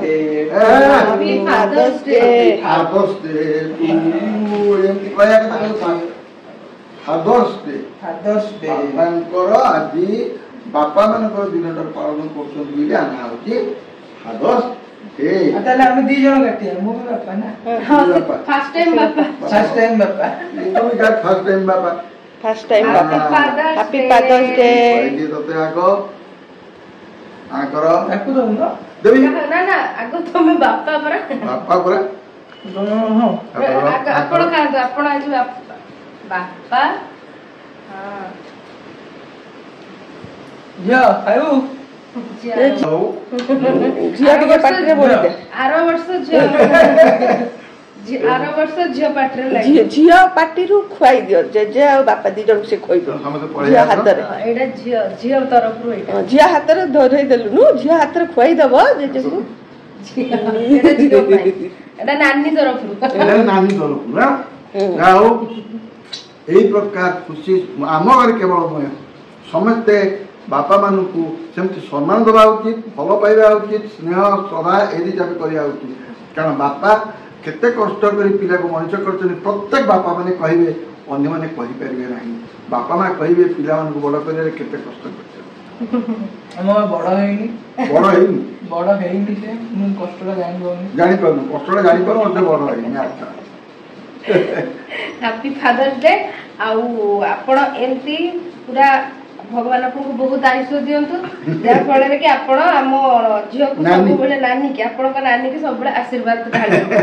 Happy Father's Day. Father's Day. Father's Day. Father's Day. बापांकर आज बापा मानकर दिनटा पालन करछन बिले आना होची Father's Day. ताले हम दी जण गटिया मो बापा ना First time बापा. फर्स्ट टाइम बापा तुम का फर्स्ट टाइम बापा First time Happy Papa. Father's Happy Day. Father's Day. କହିଲି ତତେ ଆଙ୍କର ତାକୁ ଦଉନ ଦେବି ନା ନା ଆଗ ତମେ ବାପା ପରା ବାପା ପରା ହଁ ଆପଣ ଖାଆନ୍ତୁ ଆପଣ ଆଜି ବାପା ହଁ ଝିଅ ଖାଇବୁ ଝିଅ ହଉ ଝିଅ ଟିକେ ପାଟିରେ ବୋଳିଦେ ଆର ବର୍ଷ ଝିଅ ପାଟିରେ ଲାଗିବ ଝିଅ ପାଟିରୁ ଖୁଆଇ ଦିଅ ଜେଜେ ଆଉ ବାପା ଦି ଜଣଙ୍କୁ ସେ ଖୁଆଇଦିଅ ସମସ୍ତେ ଝିଅ ପଳେଇ ହାତରେ ଏଇଟା ଝିଅ ତରଫରୁ ଏଇଟା ଝିଅ ହାତରେ ଧରେଇ ଦେଲୁନୁ ଝିଅ ହାତରେ ଖୁଆଇଦବ ଜେଜେଙ୍କୁ ଏଇଟା ଝିଅ ପାଇଁ ଏଇଟା ନାନୀ ତରଫରୁ ଏଇଟା ନାନୀ ତରଫରୁ ନା ଆଉ ଏଇ ପ୍ରକାର ଖୁସି ଆମ ଘରେ କେବଳ ନୁହେଁ ସମସ୍ତେ ବାପା ମାନଙ୍କୁ ସେମିତି ସମ୍ମାନ ଦେବା ଉଚିତ ଭଲ ପାଇବା ଉଚିତ ସ୍ନେହ ଶ୍ରଦ୍ଧା ଏ ଦିଟା ବି କରିବା ଉଚିତ କାରଣ ବାପା କେତେ କଷ୍ଟ କରି ପିଲାକୁ ମଣିଷ କରିଛନ୍ତି ପ୍ରତ୍ୟେକ ବାପା ମାନେ କହିବେ ଅନ୍ୟମାନେ କହିପାରିବେ ନାହିଁ ବାପା ମା କହିବେ ପିଲାମାନଙ୍କୁ ବଡ଼ କରିବାରେ କେତେ କଷ୍ଟ କରିଛନ୍ତି ଆମ ବଡ ହେଇନି ବଡ଼ ହେଇନି ସେ ମୁଁ କଷ୍ଟଟା ଜାଣିପାରୁନି ଜାଣିପାରୁନୁ କଷ୍ଟଟା ଜାଣିପାରୁ ମୋତେ ବଡ଼ ହେଇନି ଆଚ୍ଛା ହାପି ଫାଦର୍ସ ଡେ ଆଉ ଆପଣ ଏମିତି ପୁରା ଭଗବାନ ଆପଣଙ୍କୁ ବହୁତ ଆୟୁଷ ଦିଅନ୍ତୁ ଯାହା ଫଳରେ କି ଆପଣ ଆମ ଝିଅକୁ ସବୁବେଳେ ନାନୀ କି ଆପଣଙ୍କ ନାନୀ କି ସବୁବେଳେ ଆଶୀର୍ବାଦ ଢାଳିବେ